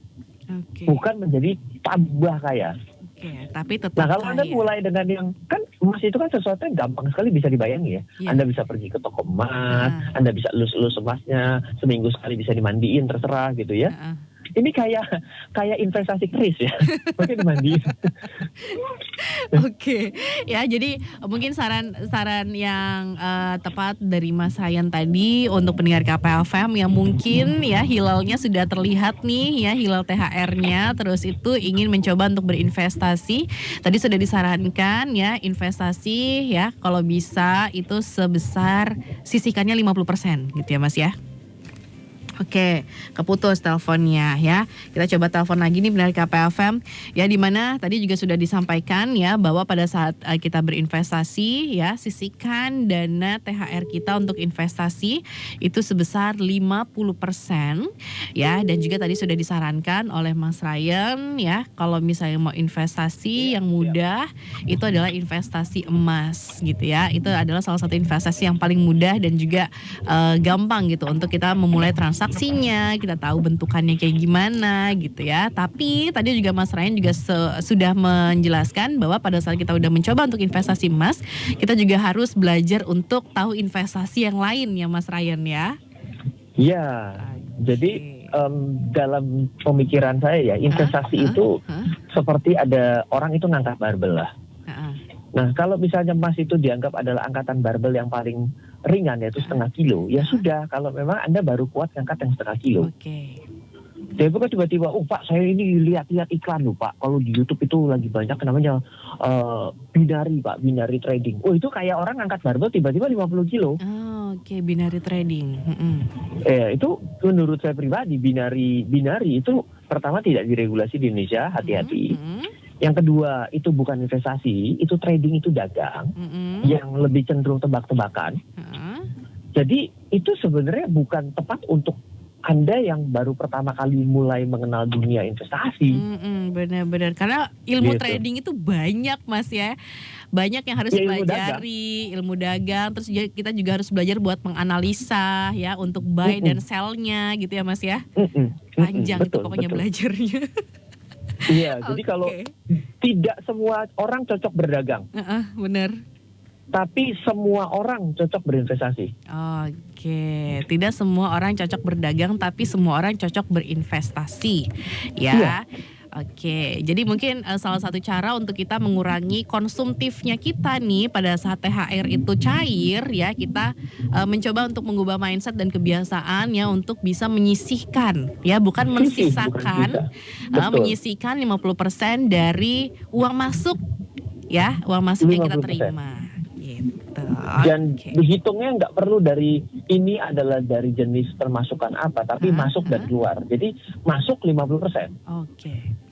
Oke. Bukan menjadi tambah kaya. Oke, tapi Nah tetap kalau Anda kaya. mulai dengan yang, kan emas itu kan sesuatu yang gampang sekali bisa dibayangi ya. Iya. Anda bisa pergi ke toko emas, Heeh, Anda bisa elus-elus emasnya, seminggu sekali bisa dimandiin, terserah gitu ya. heeh. Ini kayak investasi keris ya. Mungkin dimandiin. Oke, ya jadi mungkin saran yang tepat dari Mas Ryan tadi untuk pendengar KPFM yang mungkin ya hilalnya sudah terlihat nih ya, hilal THR-nya, terus itu ingin mencoba untuk berinvestasi. Tadi sudah disarankan ya investasi ya kalau bisa itu sebesar sisihkannya 50% gitu ya Mas ya. Oke, keputus teleponnya ya. Kita coba telepon lagi nih benar KPFM ya, dimana tadi juga sudah disampaikan ya bahwa pada saat kita berinvestasi ya sisihkan dana THR kita untuk investasi itu sebesar 50% ya, dan juga tadi sudah disarankan oleh Mas Ryan ya kalau misalnya mau investasi yang mudah itu adalah investasi emas gitu ya. Itu adalah salah satu investasi yang paling mudah dan juga gampang gitu untuk kita memulai transaksinya, kita tahu bentukannya kayak gimana gitu ya. Tapi tadi juga Mas Ryan juga sudah menjelaskan bahwa pada saat kita udah mencoba untuk investasi emas, kita juga harus belajar untuk tahu investasi yang lain ya Mas Ryan ya. Iya, jadi dalam pemikiran saya ya investasi itu seperti ada orang itu ngangkat barbel lah. Nah kalau misalnya emas itu dianggap adalah angkatan barbel yang paling ringan yaitu setengah kilo, ya sudah kalau memang Anda baru kuat ngangkat yang setengah kilo. Oke. Jadi bukan tiba-tiba, Pak saya ini lihat iklan loh Pak, kalau di YouTube itu lagi banyak namanya binari Pak, binari trading. Oh itu kayak orang ngangkat barbel tiba-tiba 50 kilo. Oke, binari trading. Itu menurut saya pribadi binari itu pertama tidak diregulasi di Indonesia, hati-hati. Yang kedua, itu bukan investasi, itu trading, itu dagang, yang lebih cenderung tebak-tebakan. Jadi itu sebenarnya bukan tepat untuk Anda yang baru pertama kali mulai mengenal dunia investasi. Benar-benar, karena ilmu Gitu. trading itu banyak Mas ya. Banyak yang harus Ya, ilmu dipelajari, ilmu dagang. Terus kita juga harus belajar buat menganalisa ya, untuk buy dan sell-nya gitu ya Mas ya. Panjang itu pokoknya belajarnya. Iya, jadi kalau tidak semua orang cocok berdagang, benar. tapi semua orang cocok berinvestasi. Oke, tidak semua orang cocok berdagang, tapi semua orang cocok berinvestasi, ya. Iya. Oke, jadi mungkin salah satu cara untuk kita mengurangi konsumtifnya kita nih pada saat THR itu cair ya, kita mencoba untuk mengubah mindset dan kebiasaan ya untuk bisa menyisihkan ya, bukan mensisakan, menyisihkan 50% dari uang masuk ya, uang masuk yang kita 50%. terima gitu. Dan dihitungnya nggak perlu dari ini adalah dari jenis permasukan apa, tapi masuk dan keluar. Jadi masuk 50%.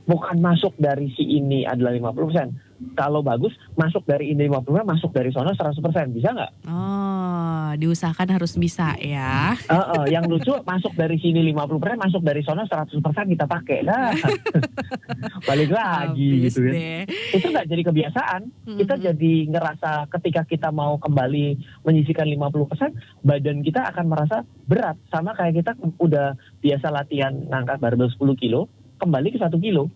Bukan masuk dari si ini adalah 50%. Kalau bagus, masuk dari ini 50%, masuk dari sana 100%. Bisa nggak? Diusahakan harus bisa ya. Yang lucu, masuk dari sini 50%, masuk dari sana 100% kita pakai. Nah, balik lagi gitu ya. Itu nggak jadi kebiasaan. Kita jadi ngerasa ketika kita mau kembali menyisihkan 50%, badan kita akan merasa berat. Sama kayak kita udah biasa latihan ngangkat barbel 10 kilo, kembali ke 1 kilo.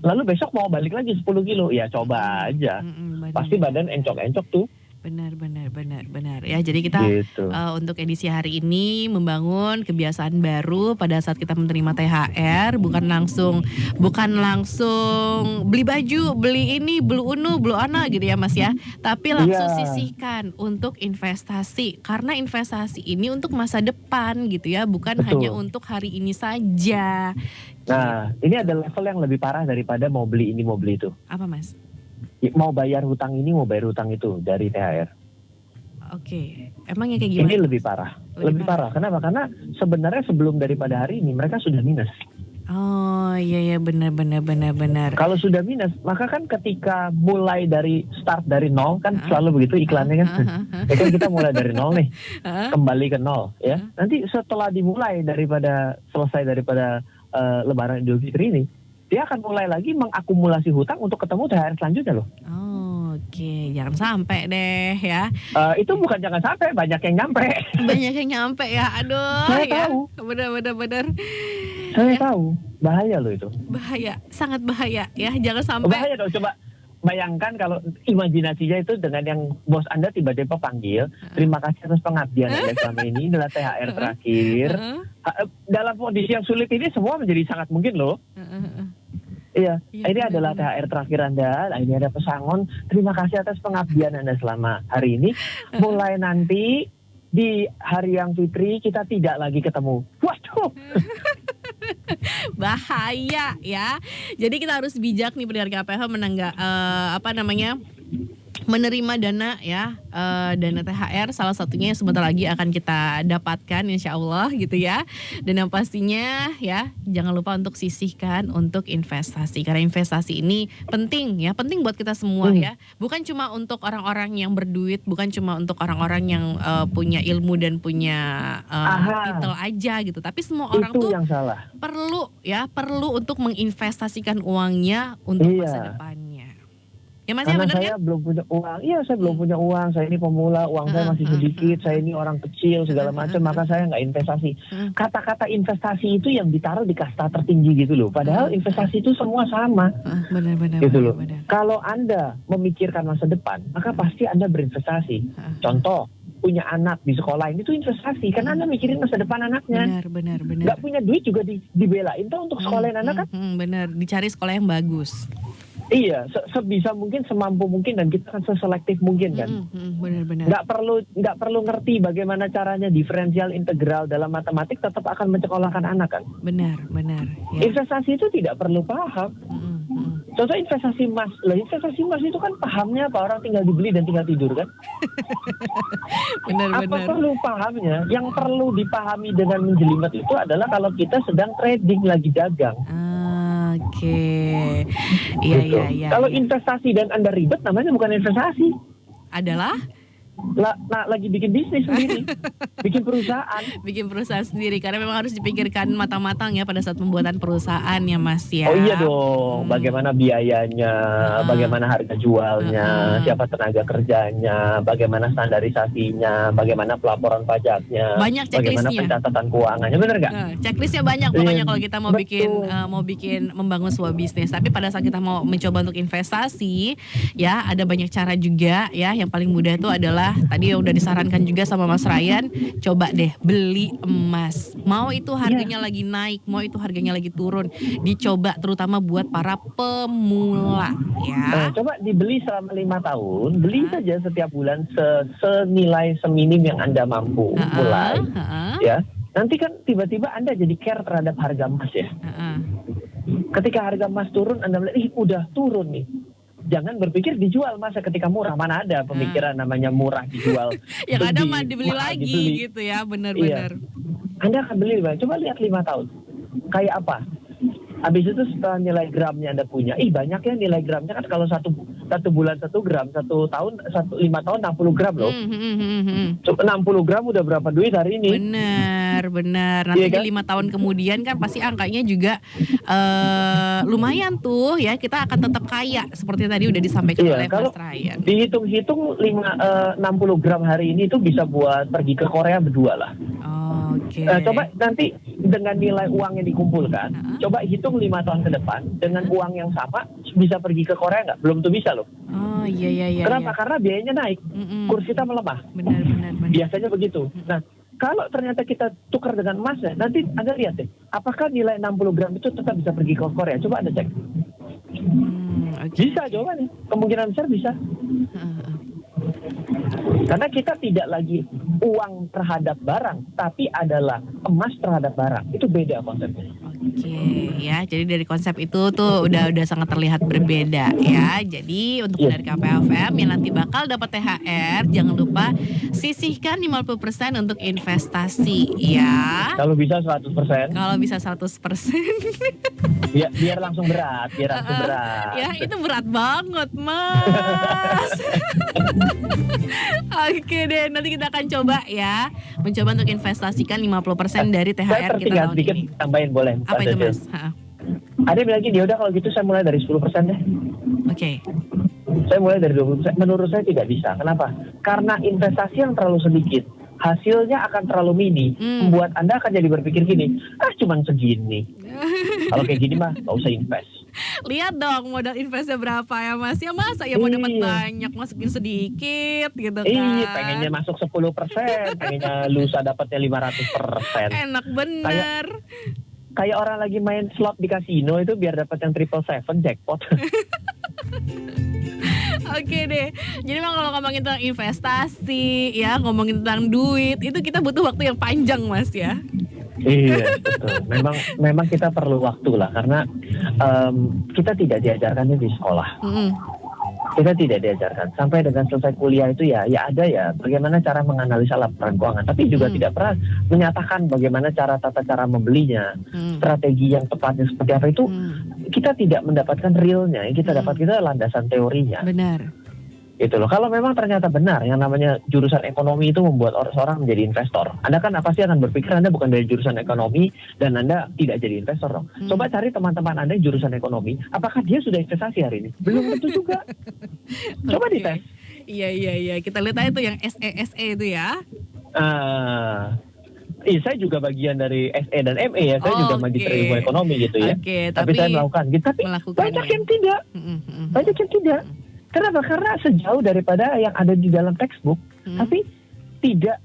Lalu besok mau balik lagi 10 kilo, ya coba aja. Pasti badan encok-encok tuh. Benar. Ya, jadi kita gitu. Untuk edisi hari ini membangun kebiasaan baru pada saat kita menerima THR, bukan langsung beli baju, beli ini, beli unu, beli ana gitu ya Mas ya. Tapi langsung sisihkan untuk investasi, karena investasi ini untuk masa depan gitu ya, bukan hanya untuk hari ini saja. Nah, ini ada level yang lebih parah daripada mau beli ini, mau beli itu. Apa Mas? Mau bayar hutang ini, mau bayar hutang itu dari THR. Oke, emangnya kayak gimana? Ini lebih parah. Lebih parah. Kenapa? Karena sebenarnya sebelum daripada hari ini mereka sudah minus. Iya benar. Kalau sudah minus, maka kan ketika mulai dari start dari nol kan selalu begitu iklannya kan. Ya kan kita mulai dari nol nih, kembali ke nol ya. Nanti setelah dimulai selesai daripada Lebaran Idul Fitri ini, dia akan mulai lagi mengakumulasi hutang untuk ketemu THR selanjutnya loh. Oke, jangan sampai deh ya. Itu bukan jangan sampai, banyak yang nyampe. Banyak yang nyampe ya, aduh. Saya ya. tahu. Benar. Saya tahu, bahaya loh itu. Bahaya, sangat bahaya ya, jangan sampai. Bahaya dong, coba bayangkan kalau imajinasinya itu dengan yang bos Anda tiba-tiba panggil, terima kasih atas pengabdian Anda selama ini, adalah THR terakhir. Dalam kondisi yang sulit ini semua menjadi sangat mungkin loh. Iya, ini adalah THR terakhir Anda. Nah, ini ada pesangon. Terima kasih atas pengabdian Anda selama hari ini. Mulai nanti di hari yang fitri kita tidak lagi ketemu. Waduh. Bahaya ya. Jadi kita harus bijak nih pendengar KPH menerima dana ya, dana THR salah satunya yang sebentar lagi akan kita dapatkan insya Allah gitu ya. Dan yang pastinya ya jangan lupa untuk sisihkan untuk investasi, karena investasi ini penting ya, penting buat kita semua ya. Bukan cuma untuk orang-orang yang berduit, bukan cuma untuk orang-orang yang punya ilmu dan punya titel aja gitu, tapi semua orang itu tuh yang salah. perlu untuk menginvestasikan uangnya untuk masa depannya. Ya Mas, Karena ya benar saya kan? belum punya uang. Iya, saya belum punya uang. Saya ini pemula, uang saya masih sedikit. Saya ini orang kecil segala macam, maka saya nggak investasi. Kata-kata investasi itu yang ditaruh di kasta tertinggi gitu loh. Padahal investasi itu semua sama. Benar-benar. Gitu loh. Kalau Anda memikirkan masa depan, maka pasti Anda berinvestasi. Contoh, punya anak di sekolah ini tuh investasi, karena Anda mikirin masa depan anaknya. Benar. Nggak punya duit juga dibelain tuh untuk sekolahin anak kan? Benar, dicari sekolah yang bagus. Iya, sebisa mungkin, semampu mungkin, dan kita akan seselektif mungkin kan. Benar. Nggak perlu ngerti bagaimana caranya diferensial integral dalam matematik, tetap akan mencekolahkan anak kan. Benar. Ya. Investasi itu tidak perlu paham. Contoh investasi emas, investasi emas itu kan pahamnya apa, orang tinggal dibeli dan tinggal tidur kan. Benar. Apa perlu pahamnya? Yang perlu dipahami dengan menjelimet itu adalah kalau kita sedang trading, lagi dagang. Oke. Gitu. Iya. Kalau investasi dan Anda ribet, namanya bukan investasi. Adalah lagi bikin bisnis sendiri, bikin perusahaan sendiri, karena memang harus dipikirkan matang-matang ya pada saat pembuatan perusahaan ya Mas ya. Oh iya dong, bagaimana biayanya, bagaimana harga jualnya, siapa tenaga kerjanya, bagaimana standarisasinya, bagaimana pelaporan pajaknya, banyak bagaimana checklistnya, pencatatan keuangannya, benar nggak? Checklistnya banyak pokoknya kalau kita mau bikin membangun sebuah bisnis. Tapi pada saat kita mau mencoba untuk investasi ya, ada banyak cara juga ya. Yang paling mudah itu adalah tadi udah disarankan juga sama Mas Ryan, coba deh beli emas. Mau itu harganya lagi naik, mau itu harganya lagi turun, dicoba terutama buat para pemula ya. Coba dibeli selama 5 tahun, beli saja setiap bulan senilai seminim yang Anda mampu mulai. Ya. Nanti kan tiba-tiba Anda jadi care terhadap harga emas ya. Ketika harga emas turun, Anda melihat, udah turun nih. Jangan berpikir dijual masa ketika murah. Mana ada pemikiran namanya murah dijual. Yang ada mah dibeli lagi gitu ya, benar-benar. Iya. Anda akan beli, coba lihat 5 tahun. Kayak apa? Habis itu setelah nilai gramnya Anda punya, banyak ya nilai gramnya kan, kalau satu bulan 1 gram, 1 tahun 5 tahun 60 gram loh. 60 gram udah berapa duit hari ini? Benar. Nanti di 5 tahun kemudian kan pasti angkanya juga lumayan tuh ya, kita akan tetap kaya seperti tadi udah disampaikan oleh Mas Ryan. Dihitung-hitung 60 gram hari ini tuh bisa buat pergi ke Korea berdua lah. Oke. Coba nanti dengan nilai uang yang dikumpulkan, coba hitung 5 tahun ke depan dengan uang yang sama bisa pergi ke Korea nggak? Belum tuh bisa loh. Oh iya. Kenapa? Karena biayanya naik, kurs kita melemah. Benar. Biasanya begitu. Nah, kalau ternyata kita tukar dengan emasnya, nanti Anda lihat deh, apakah nilai 60 gram itu tetap bisa pergi ke Korea? Coba Anda cek. Bisa jawabannya. Kemungkinan besar bisa. Karena kita tidak lagi uang terhadap barang, tapi adalah emas terhadap barang. Itu beda konsepnya. Oke, ya. Jadi dari konsep itu tuh udah sangat terlihat berbeda ya. Jadi untuk dari KPFM yang nanti bakal dapat THR, jangan lupa sisihkan 50% untuk investasi ya. Kalau bisa 100%. Kalau bisa 100%. biar langsung berat, Ya, itu berat banget, Mas. Oke deh, nanti kita akan coba ya, mencoba untuk investasikan 50% dari THR kita tahun sedikit ini. Tambahin boleh? Apa itu Mas? Ada yang bilang gini, udah kalau gitu saya mulai dari 10% deh. Oke. Saya mulai dari 20%. Menurut saya tidak bisa. Kenapa? Karena investasi yang terlalu sedikit, hasilnya akan terlalu mini, membuat Anda akan jadi berpikir gini, cuman segini. Kalau kayak gini mah nggak usah invest. Lihat dong modal investnya berapa ya Mas. Ya masa ya mau dapat Iya. banyak masukin sedikit gitu Iya, kan. pengennya masuk 10%, pengennya lusa dapatnya 500%. Enak Kayak bener. kayak orang lagi main slot di kasino itu biar dapat yang 777 jackpot. Oke deh. Jadi memang kalau ngomongin tentang investasi ya, ngomongin tentang duit, itu kita butuh waktu yang panjang Mas ya. Iya, betul. Memang kita perlu waktu lah karena kita tidak diajarkannya di sekolah. Mm-mm. Kita tidak diajarkan sampai dengan selesai kuliah itu ya ada ya bagaimana cara menganalisa laporan keuangan, tapi juga Hmm. tidak pernah menyatakan bagaimana tata cara membelinya, strategi yang tepatnya seperti apa itu kita tidak mendapatkan realnya. Yang kita dapat kita landasan teorinya. Benar. Gitu loh. Kalau memang ternyata benar yang namanya jurusan ekonomi itu membuat seorang menjadi investor, Anda kan pasti akan berpikir Anda bukan dari jurusan ekonomi dan Anda tidak jadi investor dong. Coba cari teman-teman Anda yang jurusan ekonomi, apakah dia sudah investasi hari ini? Belum tentu juga. Coba Oke. dites. Iya. Kita lihat aja tuh yang SE itu ya. Saya juga bagian dari SE dan ME ya. Saya juga magister ilmu ekonomi gitu ya. Oke, Tapi saya melakukan gitu. Tapi melakukannya. banyak yang tidak. Banyak yang tidak. Kenapa? Karena sejauh daripada yang ada di dalam textbook, tapi tidak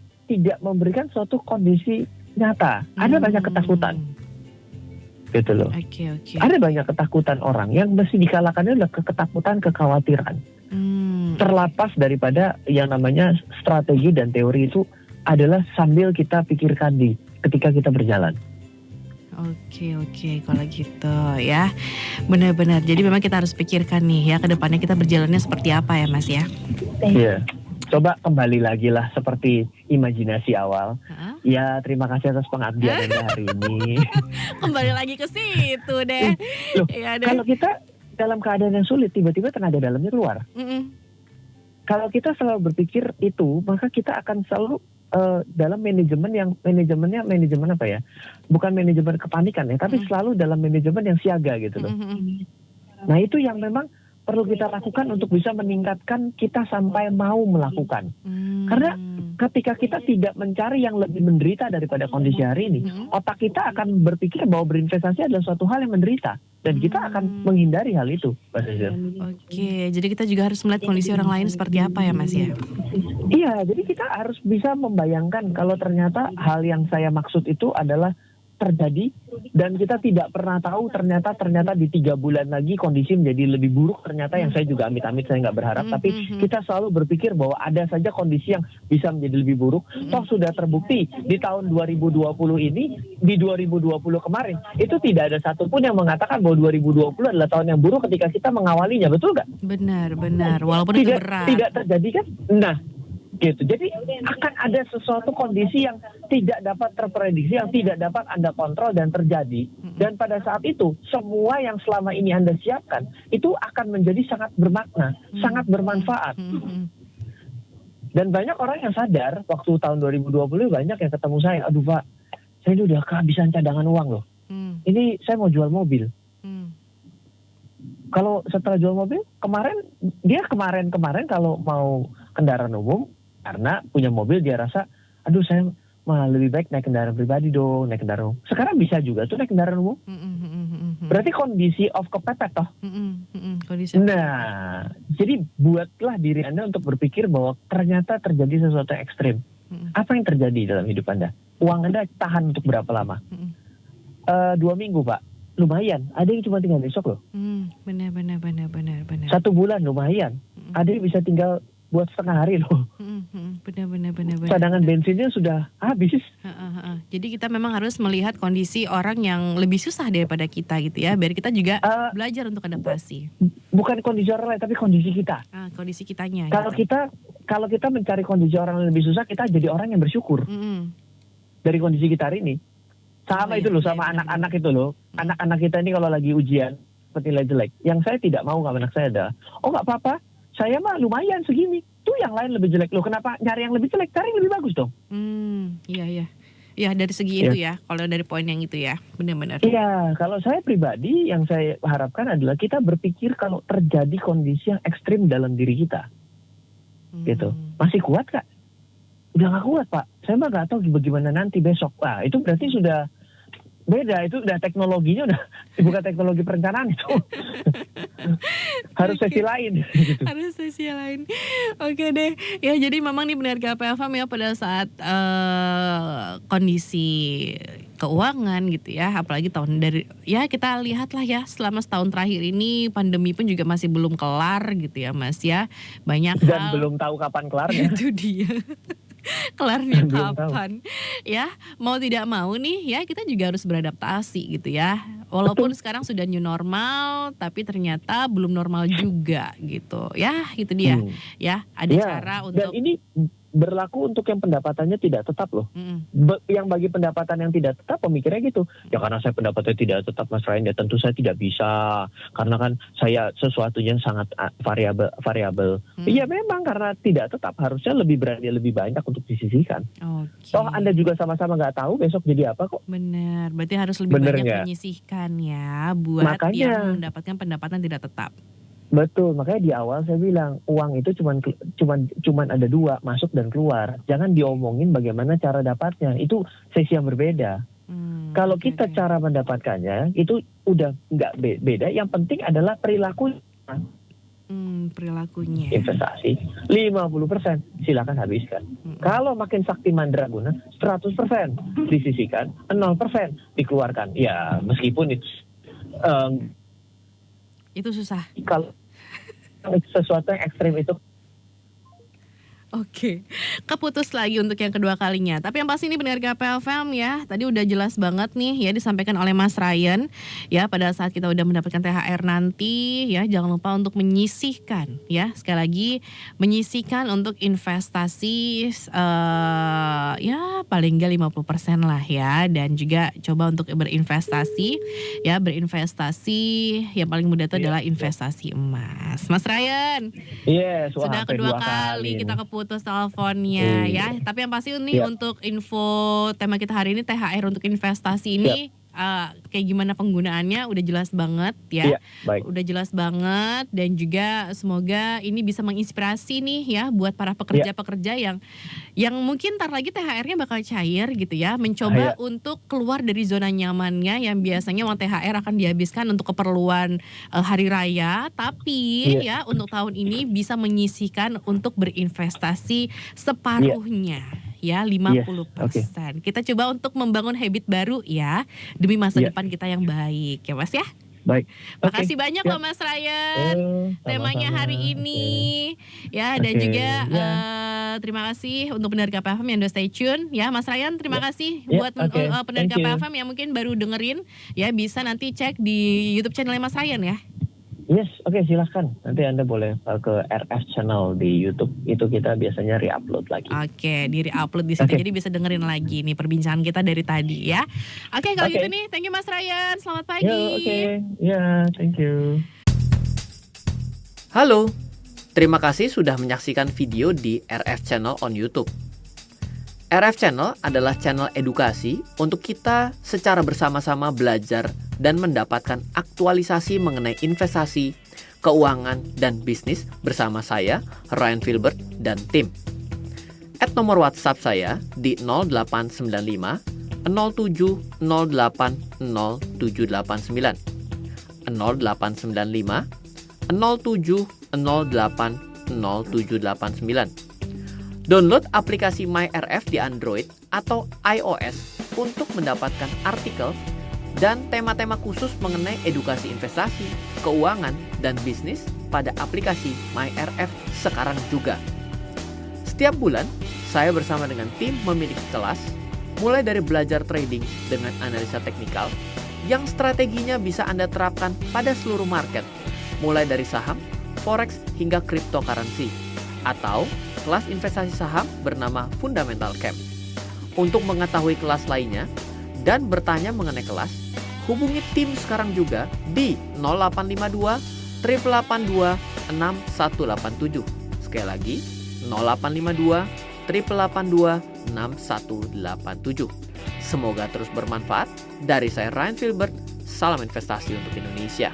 memberikan suatu kondisi nyata. Ada banyak ketakutan, gitu loh. Oke. Ada banyak ketakutan orang yang mesti dikalahkannya adalah ketakutan, kekhawatiran. Terlepas daripada yang namanya strategi dan teori itu adalah sambil kita pikirkan ketika kita berjalan. Oke, kalau gitu ya. Benar-benar. Jadi memang kita harus pikirkan nih ya ke depannya kita berjalannya seperti apa ya Mas ya. Iya. Coba kembali lagi lah seperti imajinasi awal. Ya, terima kasih atas pengabdian Anda hari ini. Kembali lagi ke situ deh. Loh, Ya deh. kalau kita dalam keadaan yang sulit tiba-tiba tenaga dalamnya keluar. Kalau kita selalu berpikir itu, maka kita akan selalu dalam manajemen apa ya? Bukan manajemen kepanikan ya, tapi selalu dalam manajemen yang siaga gitu loh. Nah, itu yang memang perlu kita lakukan untuk bisa meningkatkan kita sampai mau melakukan. Karena ketika kita tidak mencari yang lebih menderita daripada kondisi hari ini, otak kita akan berpikir bahwa berinvestasi adalah suatu hal yang menderita. Dan kita akan menghindari hal itu. Oke, jadi kita juga harus melihat kondisi orang lain seperti apa ya Mas ya? Iya, jadi kita harus bisa membayangkan kalau ternyata hal yang saya maksud itu adalah terjadi dan kita tidak pernah tahu ternyata di 3 bulan lagi kondisi menjadi lebih buruk ternyata yang saya juga amit-amit saya nggak berharap tapi kita selalu berpikir bahwa ada saja kondisi yang bisa menjadi lebih buruk. Toh sudah terbukti di tahun 2020 ini, di 2020 kemarin itu tidak ada satupun yang mengatakan bahwa 2020 adalah tahun yang buruk ketika kita mengawalinya, betul nggak? Benar, walaupun itu berat. Tidak terjadi kan? Nah, gitu. Jadi akan ada sesuatu kondisi yang tidak dapat terprediksi, yang tidak dapat Anda kontrol dan terjadi. Dan pada saat itu semua yang selama ini Anda siapkan itu akan menjadi sangat bermakna, sangat bermanfaat. Dan banyak orang yang sadar waktu tahun 2020 banyak yang ketemu saya, aduh Pak, saya ini udah kehabisan cadangan uang loh. Ini saya mau jual mobil. Kalau setelah jual mobil, kemarin kalau mau kendaraan umum, karena punya mobil dia rasa, aduh saya malah lebih baik naik kendaraan pribadi dong, naik kendaraan umum. Sekarang bisa juga tuh naik kendaraan umum. Berarti kondisi of kepepet toh. Nah, jadi buatlah diri Anda untuk berpikir bahwa ternyata terjadi sesuatu yang ekstrim. Apa yang terjadi dalam hidup Anda? Uang Anda tahan untuk berapa lama? 2 minggu Pak. Lumayan, ada yang cuma tinggal besok loh. Benar. 1 bulan lumayan, ada yang bisa tinggal buat setengah hari loh. Benar. Cadangan bensinnya sudah habis. Jadi kita memang harus melihat kondisi orang yang lebih susah daripada kita gitu ya, biar kita juga belajar untuk adaptasi. Bukan kondisi orang lain, tapi kondisi kita. Kondisi kitanya. Kalau kita mencari kondisi orang yang lebih susah, kita jadi orang yang bersyukur dari kondisi kita hari ini. Sama itu loh, sama anak-anak itu loh. Anak-anak kita ini kalau lagi ujian nilai jelek, yang saya tidak mau sama anak saya adalah, oh nggak apa-apa, saya mah lumayan segini. Tuh yang lain lebih jelek loh. Kenapa nyari yang lebih jelek? Cari yang lebih bagus dong. Iya. Ya dari segi itu ya. Kalau dari poin yang itu ya, benar-benar. Iya, kalau saya pribadi yang saya harapkan adalah kita berpikir kalau terjadi kondisi yang ekstrim dalam diri kita, gitu. Masih kuat Kak? Udah nggak kuat Pak. Saya mah nggak tahu bagaimana nanti besok. Itu berarti sudah Beda, itu udah teknologinya udah bukan teknologi perencanaan itu. Harus sesi lain. Harus sesi lain. Oke deh. Ya jadi memang nih benar KPFM ya pada saat kondisi keuangan gitu ya, apalagi tahun dari ya kita lihatlah ya selama setahun terakhir ini pandemi pun juga masih belum kelar gitu ya Mas ya. Banyak Dan hal belum tahu kapan kelarnya. itu dia. Kelarnya Belum tahu. kapan ya, mau tidak mau nih ya kita juga harus beradaptasi gitu ya, walaupun sekarang sudah new normal tapi ternyata belum normal juga gitu ya, itu dia ya, ada Ya, cara dan untuk ini berlaku untuk yang pendapatannya tidak tetap loh. Yang bagi pendapatan yang tidak tetap pemikirnya gitu. Ya karena saya pendapatannya tidak tetap Mas Ryan, ya tentu saya tidak bisa. Karena kan saya sesuatunya sangat variabel. Iya memang karena tidak tetap harusnya lebih berani, lebih banyak untuk disisihkan. Toh Anda juga sama-sama nggak tahu besok jadi apa kok. Benar, berarti harus lebih Bener banyak nggak? menyisihkan ya buat Makanya. yang mendapatkan pendapatan tidak tetap. Betul, makanya di awal saya bilang uang itu cuman ada dua, masuk dan keluar. Jangan diomongin bagaimana cara dapatnya. Itu sesi yang berbeda. Kalau kita cara mendapatkannya itu udah nggak beda. Yang penting adalah perilaku. Perilakunya. Investasi 50% silakan habiskan. Kalau makin sakti mandraguna 100% disisihkan, 0% dikeluarkan. Ya meskipun itu susah. Kalau sesuatu yang ekstrim itu. Oke, keputus lagi untuk yang kedua kalinya. Tapi yang pasti ini benar KPFM ya. Tadi udah jelas banget nih ya disampaikan oleh Mas Ryan ya, pada saat kita udah mendapatkan THR nanti ya, jangan lupa untuk menyisihkan ya. Sekali lagi menyisihkan untuk investasi ya paling enggak 50% lah ya, dan juga coba untuk berinvestasi ya, berinvestasi yang paling mudah itu adalah investasi emas. Mas Ryan. Yes, sudah kedua kali kita putus teleponnya ya. Tapi yang pasti ini untuk info tema kita hari ini THR untuk investasi ini kayak gimana penggunaannya udah jelas banget ya. Baik. Udah jelas banget, dan juga semoga ini bisa menginspirasi nih ya buat para pekerja-pekerja yang mungkin ntar lagi THR-nya bakal cair gitu ya, mencoba untuk keluar dari zona nyamannya yang biasanya uang THR akan dihabiskan untuk keperluan hari raya, tapi ya untuk tahun ini bisa menyisihkan untuk berinvestasi separuhnya. Ya 50%. Kita coba untuk membangun habit baru ya, demi masa depan kita yang baik ya Mas ya. Baik. Makasih banyak loh Mas Ryan. Temanya hari ini ya, dan juga terima kasih untuk pendengar KPFM yang udah stay tune ya. Mas Ryan terima kasih buat pendengar KPFM yang mungkin baru dengerin ya, bisa nanti cek di YouTube channel Mas Ryan ya. Yes, oke, silahkan. Nanti Anda boleh ke RF Channel di YouTube. Itu kita biasanya re-upload lagi. Oke, di re-upload di situ. Jadi bisa dengerin lagi nih perbincangan kita dari tadi ya. Oke, kalau gitu nih, thank you Mas Ryan. Selamat pagi. Thank you. Halo, terima kasih sudah menyaksikan video di RF Channel on YouTube. RF Channel adalah channel edukasi untuk kita secara bersama-sama belajar dan mendapatkan aktualisasi mengenai investasi, keuangan, dan bisnis bersama saya, Ryan Filbert, dan tim. Add nomor WhatsApp saya di 0895 07 08 0789 0895 07 08 0789. Download aplikasi MyRF di Android atau iOS untuk mendapatkan artikel dan tema-tema khusus mengenai edukasi investasi, keuangan, dan bisnis pada aplikasi MyRF sekarang juga. Setiap bulan, saya bersama dengan tim memiliki kelas, mulai dari belajar trading dengan analisa teknikal, yang strateginya bisa Anda terapkan pada seluruh market, mulai dari saham, forex, hingga cryptocurrency, atau kelas investasi saham bernama Fundamental Camp. Untuk mengetahui kelas lainnya dan bertanya mengenai kelas, hubungi tim sekarang juga di 0852 882 6187. Sekali lagi, 0852 882 6187. Semoga terus bermanfaat. Dari saya Ryan Filbert, salam investasi untuk Indonesia.